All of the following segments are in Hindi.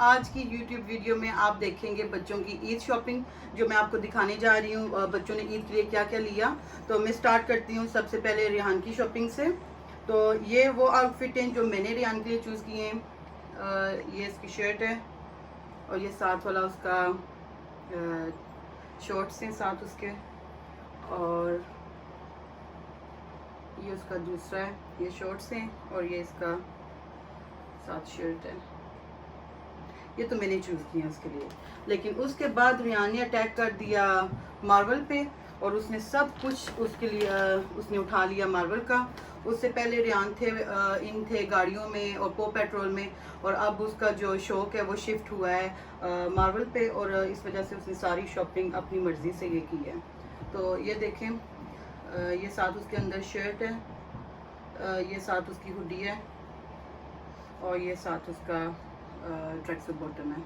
आज की YouTube वीडियो में आप देखेंगे बच्चों की ईद शॉपिंग जो मैं आपको दिखाने जा रही हूँ। बच्चों ने ईद के लिए क्या क्या लिया, तो मैं स्टार्ट करती हूँ सबसे पहले रेहान की शॉपिंग से। तो ये वो आउटफिट हैं जो मैंने रेहान के लिए चूज़ किए हैं। ये इसकी शर्ट है और ये साथ वाला उसका शॉर्ट्स हैं साथ उसके, और ये उसका दूसरा है, ये शॉर्ट्स हैं और ये इसका साथ शर्ट है। ये तो मैंने चूज़ किया उसके लिए। लेकिन उसके बाद रियान ने अटैक कर दिया मार्वल पे और उसने सब कुछ उसके लिए उसने उठा लिया मार्वल का। उससे पहले रियान थे इन थे गाड़ियों में और पो पेट्रोल में, और अब उसका जो शौक है वो शिफ्ट हुआ है मार्वल पे, और इस वजह से उसने सारी शॉपिंग अपनी मर्ज़ी से ये की है। तो ये देखें, ये साथ उसके अंदर शर्ट है, ये साथ उसकी हुडी है और ये साथ उसका ट्रैक सूट बॉटम है।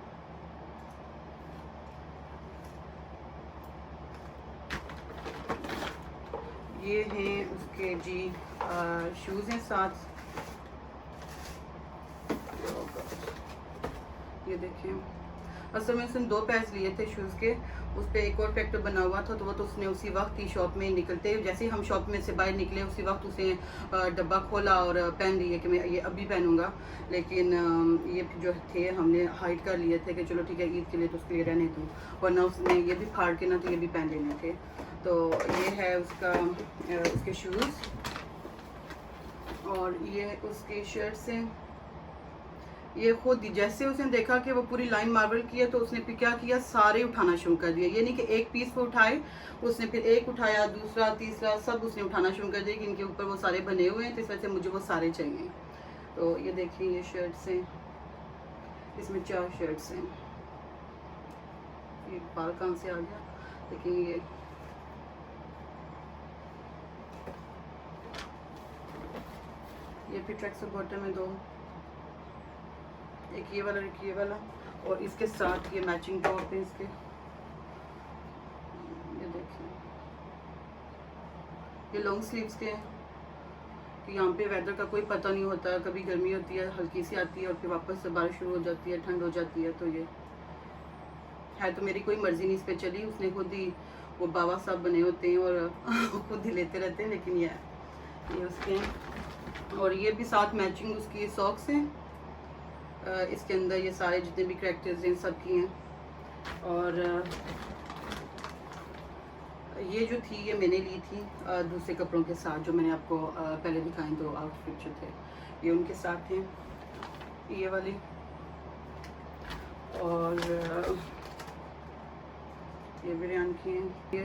ये हैं उसके जी शूज़ हैं साथ। ये देखें, असल में उसने 2 पैच लिए थे शूज़ के, उस पर एक और ट्रैक्टर बना हुआ था, तो वो तो उसने उसी वक्त ही शॉप में निकलते जैसे ही हम शॉप में से बाहर निकले उसी वक्त उसने डब्बा खोला और पहन लिया कि मैं ये अभी पहनूंगा। लेकिन ये जो थे हमने हाइड कर लिए थे कि चलो ठीक है ईद के लिए तो उसके लिए रहने दूँ, वरना उसने ये भी फाड़ के ना तो ये भी पहन लेने थे। तो ये है उसका उसके शूज़ और ये उसके शर्ट्स हैं। ये खुद जैसे उसने देखा कि वो पूरी लाइन मार्बल की है तो उसने फिर क्या किया, सारे उठाना शुरू कर दिया। ये नहीं कि एक पीस पे उठाए, उसने फिर एक उठाया, दूसरा, तीसरा, सब उसने उठाना शुरू कर दिया कि इनके ऊपर वो सारे बने हुए हैं, तो इस वजह से मुझे वो सारे चाहिए। तो ये देखिए, ये शर्ट्स हैं, इसमें 4 शर्ट्स हैं। ये बाल कहाँ से आ गया, लेकिन ये फिर ट्रैक सूट बॉटम में 2, एक ये वाला एक ये वाला, और इसके साथ ये मैचिंग टॉप है इसके। ये देखिए, ये लॉन्ग स्लीव्स के हैं कि यहाँ पे वेदर का कोई पता नहीं होता, कभी गर्मी होती है हल्की सी आती है और फिर वापस से बारिश शुरू हो जाती है, ठंड हो जाती है। तो ये है तो मेरी कोई मर्जी नहीं इस पर चली, उसने खुद ही वो बाबा साहब बने होते हैं और खुद ही लेते रहते हैं। लेकिन ये उसके हैं, और ये भी साथ मैचिंग उसकी सॉक्स हैं। इसके अंदर ये सारे जितने भी करैक्टर्स हैं सब की हैं। और ये जो थी ये मैंने ली थी दूसरे कपड़ों के साथ, जो मैंने आपको पहले दिखाए 2 आउटफिट जो थे ये उनके साथ थे, ये वाली। और ये भी रेहान की हैं, ये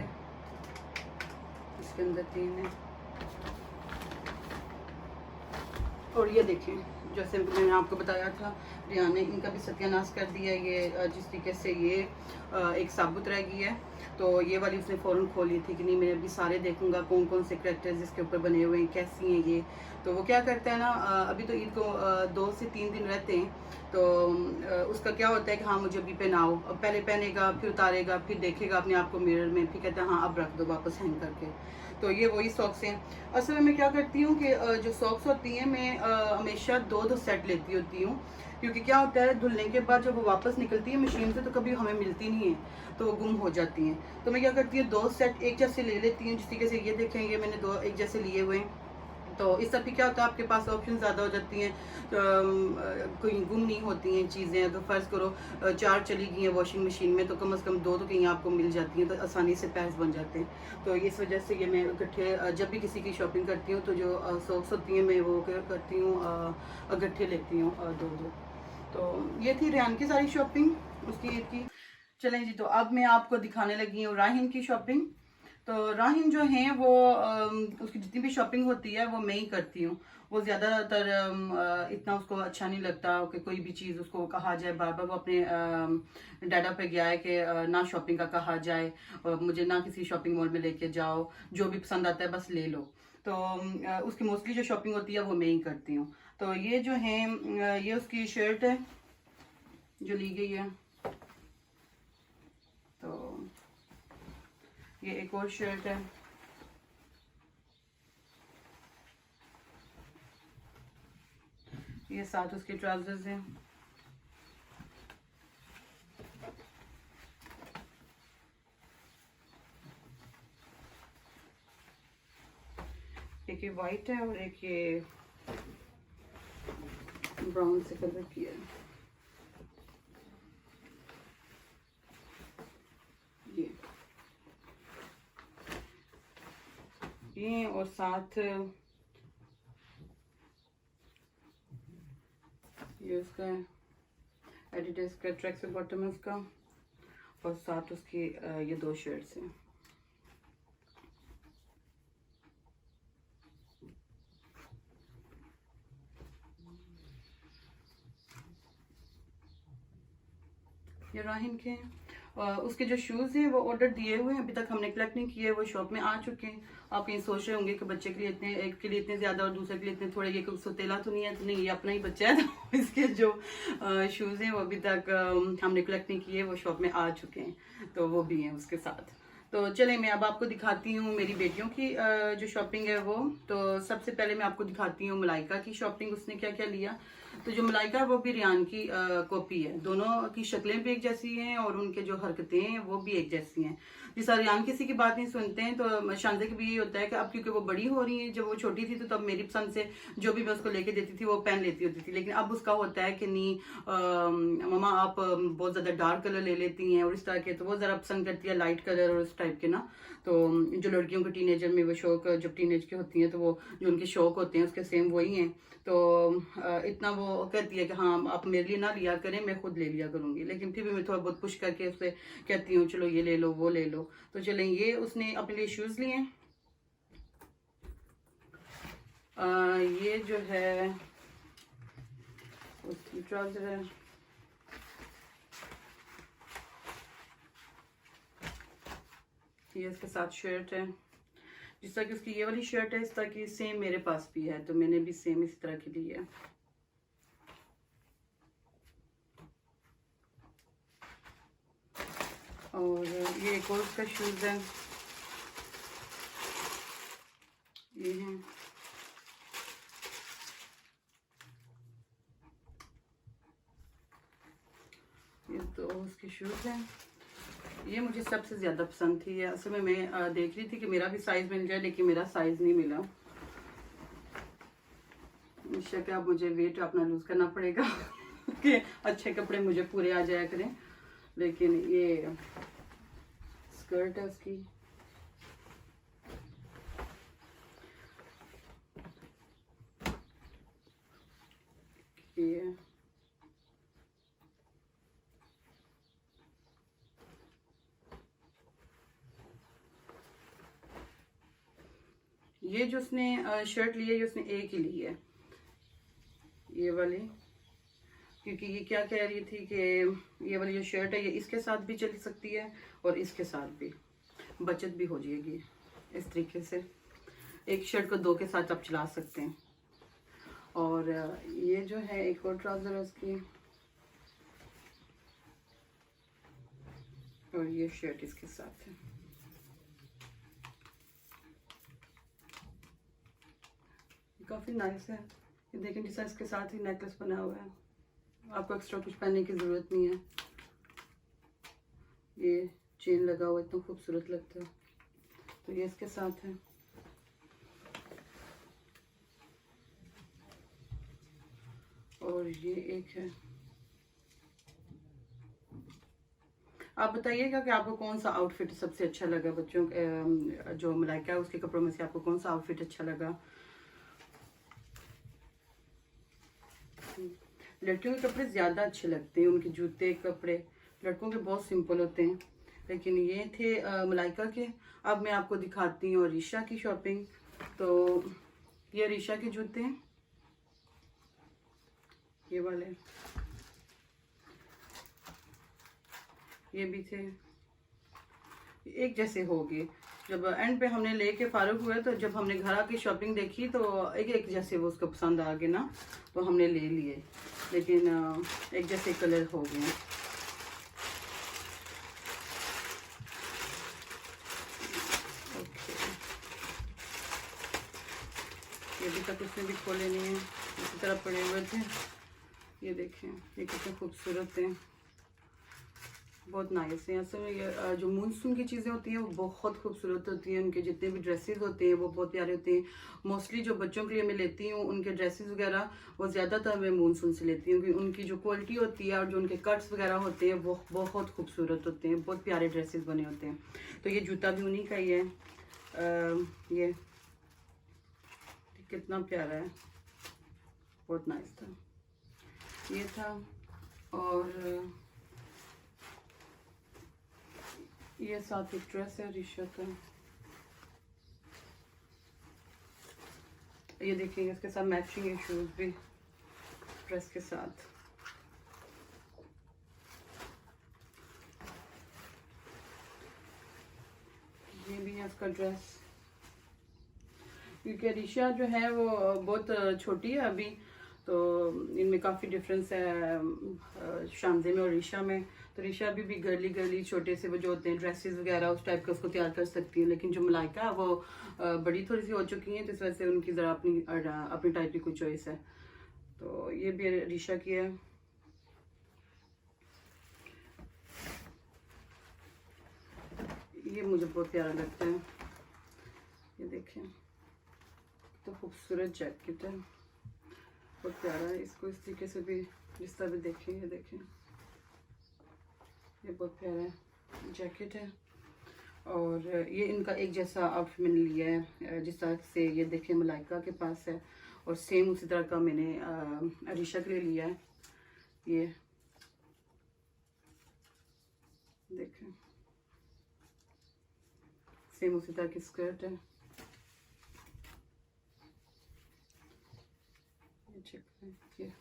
इसके अंदर 3 है। और ये देखें, जैसे मैंने आपको बताया था रेहान ने इनका भी सत्यानाश कर दिया। ये जिस तरीके से ये एक साबुत रह गई है, तो ये वाली उसने फ़ौरन खोली थी कि नहीं मैं अभी सारे देखूंगा कौन कौन से करैक्टर्स इसके ऊपर बने हुए हैं, कैसी हैं ये। तो वो क्या करता है ना, अभी तो ईद को 2 से 3 दिन रहते हैं, तो उसका क्या होता है कि हाँ मुझे अभी पहनाओ, अब पहले पहनेगा फिर उतारेगा फिर देखेगा अपने आप को मिरर में, फिर कहता है हाँ अब रख दो वापस हैंग करके। तो ये वही सॉक्स हैं। असल में मैं क्या करती हूँ कि जो सॉक्स होती हैं मैं हमेशा 2 सेट लेती होती हूँ, क्योंकि क्या होता है धुलने के बाद जब वो वापस निकलती है मशीन से तो कभी हमें मिलती नहीं है, तो वो गुम हो जाती हैं। तो मैं क्या करती हूँ 2 सेट एक जैसे ले लेती हूँ, जिस तरीके से ये देखेंगे मैंने 2 एक जैसे लिए हुए हैं। तो इस सब क्या होता है आपके पास ऑप्शन ज़्यादा हो जाती हैं, तो कोई गुम नहीं होती हैं चीज़ें। अगर फ़र्ज़ करो 4 चली गई हैं वॉशिंग मशीन में, तो कम से कम 2 तो कहीं आपको मिल जाती हैं, तो आसानी से पैस बन जाते हैं। तो इस वजह से ये मैं इकट्ठे जब भी किसी की शॉपिंग करती हूँ तो जो सॉक्स होती हैं मैं वो क्या करती हूँ इकट्ठे लेती हूँ 2-2। तो ये थी रेहान की सारी शॉपिंग उसकी ईद की। चलें जी, तो अब मैं आपको दिखाने लगी हूँ राहिन की शॉपिंग। तो राहिन जो हैं वो उसकी जितनी भी शॉपिंग होती है वो मैं ही करती हूँ। वो ज़्यादातर इतना उसको अच्छा नहीं लगता कि कोई भी चीज़ उसको कहा जाए बार बार। वो अपने डाटा पे गया है कि ना शॉपिंग का कहा जाए, मुझे ना किसी शॉपिंग मॉल में लेके जाओ, जो भी पसंद आता है बस ले लो। तो उसकी मोस्टली जो शॉपिंग होती है वो मैं ही करती हूँ। तो ये जो है ये उसकी शर्ट है जो ली गई है। तो ये एक और शर्ट है, ये साथ उसके ट्राउजर्स हैं। एक ये वाइट है और एक ये ब्राउन से कलर किया है। ये और साथ ये उसका एडिडास का ट्रैक से बॉटम है उसका, और साथ उसकी ये 2 शर्ट्स हैं। ये राहिन के उसके जो शूज़ हैं वो ऑर्डर दिए हुए हैं, अभी तक हमने कलेक्ट नहीं किए, वो शॉप में आ चुके हैं। आप कहीं सोच रहे होंगे कि बच्चे के लिए इतने, एक के लिए इतने ज़्यादा और दूसरे के लिए इतने थोड़े, ये कुछ सोतेला तो नहीं है? तो नहीं, ये अपना ही बच्चा है। तो इसके जो शूज़ हैं वो अभी तक हमने कलेक्ट नहीं किए, वो शॉप में आ चुके हैं, तो वो भी हैं उसके साथ। तो चले मैं अब आपको दिखाती हूँ मेरी बेटियों की जो शॉपिंग है वो। तो सबसे पहले मैं आपको दिखाती हूँ मलाइका की शॉपिंग, उसने क्या क्या लिया। तो जो मलाइका है वो भी रियान की कॉपी है, दोनों की शक्लें भी एक जैसी हैं और उनके जो हरकतें हैं वो भी एक जैसी हैं। जिस तरह रियान किसी की बात नहीं सुनते हैं, तो शानज़ा की भी ये होता है कि अब क्योंकि वो बड़ी हो रही है, जब वो छोटी थी तो तब मेरी पसंद से जो भी मैं उसको लेके देती थी वो पहन लेती होती थी, लेकिन अब उसका होता है कि नहीं मम्मा आप बहुत ज़्यादा डार्क कलर ले लेती हैं और इस तरह के, तो वो ज़रा पसंद करती है लाइट कलर और इस टाइप के ना। तो जो लड़कियों को टीनेजर में वो शौक, जब टीनेज की होती हैं तो वो जो उनके शौक होते हैं उसके सेम वही हैं। तो इतना वो कहती है कि हाँ आप मेरे लिए ना लिया करें, मैं खुद ले लिया करूँगी, लेकिन फिर भी मैं थोड़ा बहुत पुश करके उससे कहती हूँ चलो ये ले लो वो ले लो। तो चलें, ये उसने अपने लिए शूज़ लिए हैं। ये जो है उसकी ट्राउज़र है, ये इसके साथ शर्ट है। जिस तरह की उसकी ये वाली शर्ट है इस तरह की सेम मेरे पास भी है, तो मैंने भी सेम इस तरह की ली है। और ये एक और उसका शूज़ है, ये है। ये तो उसके शूज़ हैं, ये मुझे सबसे ज़्यादा पसंद थी। असल में मैं देख रही थी कि मेरा भी साइज़ मिल जाए, लेकिन मेरा साइज़ नहीं मिला। निश्चय अब मुझे वेट अपना लूज़ करना पड़ेगा कि अच्छे कपड़े मुझे पूरे आ जाया करें। लेकिन ये स्कर्ट है उसकी, ये ये जो उसने शर्ट ली है ये उसने एक ही ली है, ये वाली, क्योंकि ये क्या कह रही थी कि ये वाली जो शर्ट है ये इसके साथ भी चल सकती है और इसके साथ भी, बचत भी हो जाएगी। इस तरीके से एक शर्ट को 2 के साथ आप चला सकते हैं। और ये जो है एक और ट्राउज़र है उसकी, और ये शर्ट इसके साथ है। काफ़ी नाइस है, ये देखें जिस इसके साथ ही नेकलेस बना हुआ है, आपको एक्स्ट्रा कुछ पहनने की ज़रूरत नहीं है। ये चेन लगा हुआ इतना खूबसूरत लगता है, तो ये इसके साथ है। और ये एक है। आप बताइएगा कि आपको कौन सा आउटफिट सबसे अच्छा लगा, बच्चों जो मलाइका है उसके कपड़ों में से आपको कौन सा आउटफिट अच्छा लगा। लड़कियों के कपड़े ज़्यादा अच्छे लगते हैं, उनके जूते कपड़े, लड़कों के बहुत सिंपल होते हैं। लेकिन ये थे मलाइका के। अब मैं आपको दिखाती हूँ रीशा की शॉपिंग। तो ये रीशा के जूते हैं, ये वाले, ये भी थे, एक जैसे हो गए। जब एंड पे हमने लेके फारूक हुए तो जब हमने घर आके शॉपिंग देखी तो एक एक जैसे वो उसको पसंद आ गए ना, तो हमने ले लिए, लेकिन एक जैसे कलर हो गए। ये भी तक उसने भी खोले नहीं है, इसी तरह पड़े हुए थे। ये देखें ये कितने खूबसूरत हैं, बहुत नाइस है। असल में ये जो मूनसून की चीज़ें होती हैं वो बहुत खूबसूरत होती हैं। उनके जितने भी ड्रेसेस होते हैं वो बहुत प्यारे होते हैं। मोस्टली जो बच्चों के लिए मैं लेती हूँ उनके ड्रेसेस वगैरह वो ज़्यादातर मैं मूनसून से लेती हूँ, क्योंकि उनकी जो क्वालिटी होती है और जो उनके कट्स वगैरह होते हैं वो बहुत खूबसूरत होते हैं, बहुत प्यारे ड्रेसेस बने होते हैं। तो ये जूता भी उन्हीं का ही है। ये कितना प्यारा है, बहुत नाइस था ये था। और ये साथ एक ड्रेस है ऋषा का, ये देखिए इसके साथ मैचिंग है शूज भी ड्रेस के साथ। ये भी है इसका ड्रेस, क्योंकि ऋषा जो है वो बहुत छोटी है अभी, तो इनमें काफ़ी डिफरेंस है शामजे में और ऋषा में। तो ऋषा अभी भी गर्ली गर्ली छोटे से वो जो होते हैं ड्रेसेस वगैरह उस टाइप का उसको तैयार कर सकती है, लेकिन जो मलाइका है वो बड़ी थोड़ी सी हो चुकी हैं, तो इस वजह से उनकी ज़रा अपनी टाइप की कुछ चॉइस है। तो ये भी ऋषा की है। ये मुझे बहुत प्यारा लगता है, ये देखें तो खूबसूरत जैकेट है, बहुत प्यारा है। इसको इस तरीके से भी जिस तरह भी देखें, ये देखें ये बहुत प्यारा है जैकेट है। और ये इनका एक जैसा आउटफिट मैंने लिया है, जिस तरह से ये देखें मलाइका के पास है और सेम उसी तरह का मैंने ऋषा के लिए लिया है। ये देखें सेम उसी तरह की स्कर्ट है, ये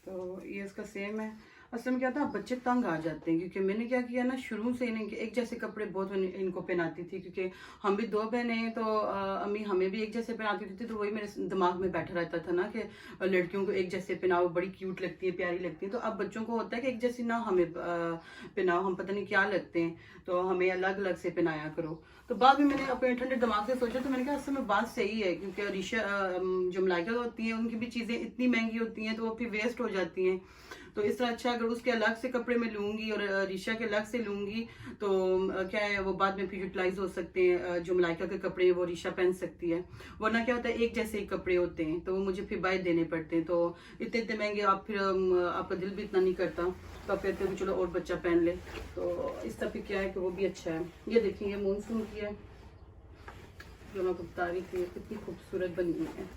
तो ये इसका सेम है। असल में क्या था, बच्चे तंग आ जाते हैं, क्योंकि मैंने क्या किया ना, शुरू से इनके एक जैसे कपड़े बहुत इनको पहनाती थी, क्योंकि हम भी 2 बहनें हैं, तो अम्मी हमें भी एक जैसे पहनाती थी। तो वही मेरे दिमाग में बैठा रहता था ना कि लड़कियों को एक जैसे पहनाओ, बड़ी क्यूट लगती है, प्यारी लगती है। तो अब बच्चों को होता है कि एक जैसी ना हमें पहनाओ, हम पता नहीं क्या लगते हैं, तो हमें अलग अलग से पहनाया करो। तो बाद में मैंने अपने ठंडे दिमाग से सोचा, तो मैंने कहा असल में बात सही है, क्योंकि ऋषा जो मलाइका होती हैं उनकी भी चीज़ें इतनी महंगी होती हैं, तो वो फिर वेस्ट हो जाती हैं। तो इस तरह अच्छा अगर उसके अलग से कपड़े में लूँगी और ऋषा के अलग से लूँगी, तो क्या है वो बाद में फिर यूटिलाइज हो सकते हैं। जो मलाइका के कपड़े हैं वो ऋषा पहन सकती है, वरना क्या होता है एक जैसे ही कपड़े होते हैं, तो वो मुझे फिर बाय देने पड़ते हैं। तो इतने इतने महंगे आप फिर आपका दिल भी इतना नहीं करता, तो आप कहते हो कि चलो और बच्चा पहन ले। तो इस तरह क्या है कि वो भी अच्छा है। ये देखिए ये मूनसून की है, जो मैं आपको बता रही थी, कितनी खूबसूरत बनी हुई है।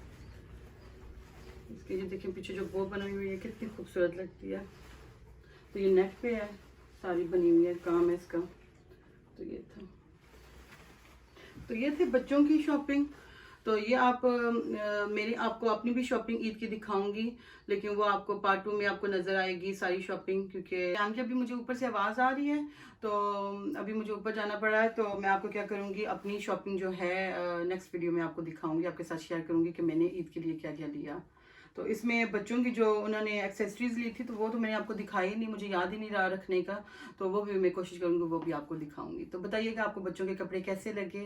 इसके ये देखिए पीछे जो बो बनी हुई है कितनी खूबसूरत लगती है। तो ये नेक पे है, सारी बनी हुई है, काम है इसका। तो ये था, तो ये थे बच्चों की शॉपिंग। तो ये आप मेरी आपको अपनी भी शॉपिंग ईद की दिखाऊंगी, लेकिन वो आपको पार्ट 2 में आपको नजर आएगी सारी शॉपिंग, क्योंकि आगे अभी मुझे ऊपर से आवाज़ आ रही है, तो अभी मुझे ऊपर जाना पड़ा है। तो मैं आपको क्या करूंगी, अपनी शॉपिंग जो है नेक्स्ट वीडियो में आपको दिखाऊंगी, आपके साथ शेयर करूंगी कि मैंने ईद के लिए क्या क्या लिया। तो इसमें बच्चों की जो उन्होंने एक्सेसरीज ली थी, तो वो तो मैंने आपको दिखाई नहीं, मुझे याद ही नहीं रहा रखने का, तो वो भी मैं कोशिश करूँगी वो भी आपको दिखाऊंगी। तो बताइएगा आपको बच्चों के कपड़े कैसे लगे।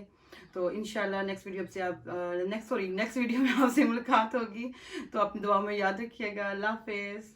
तो इंशाल्लाह नेक्स्ट वीडियो से आप नेक्स्ट वीडियो में आपसे मुलाकात होगी। तो अपनी दुआ में याद रखिएगा। अल्लाह हाफिज़।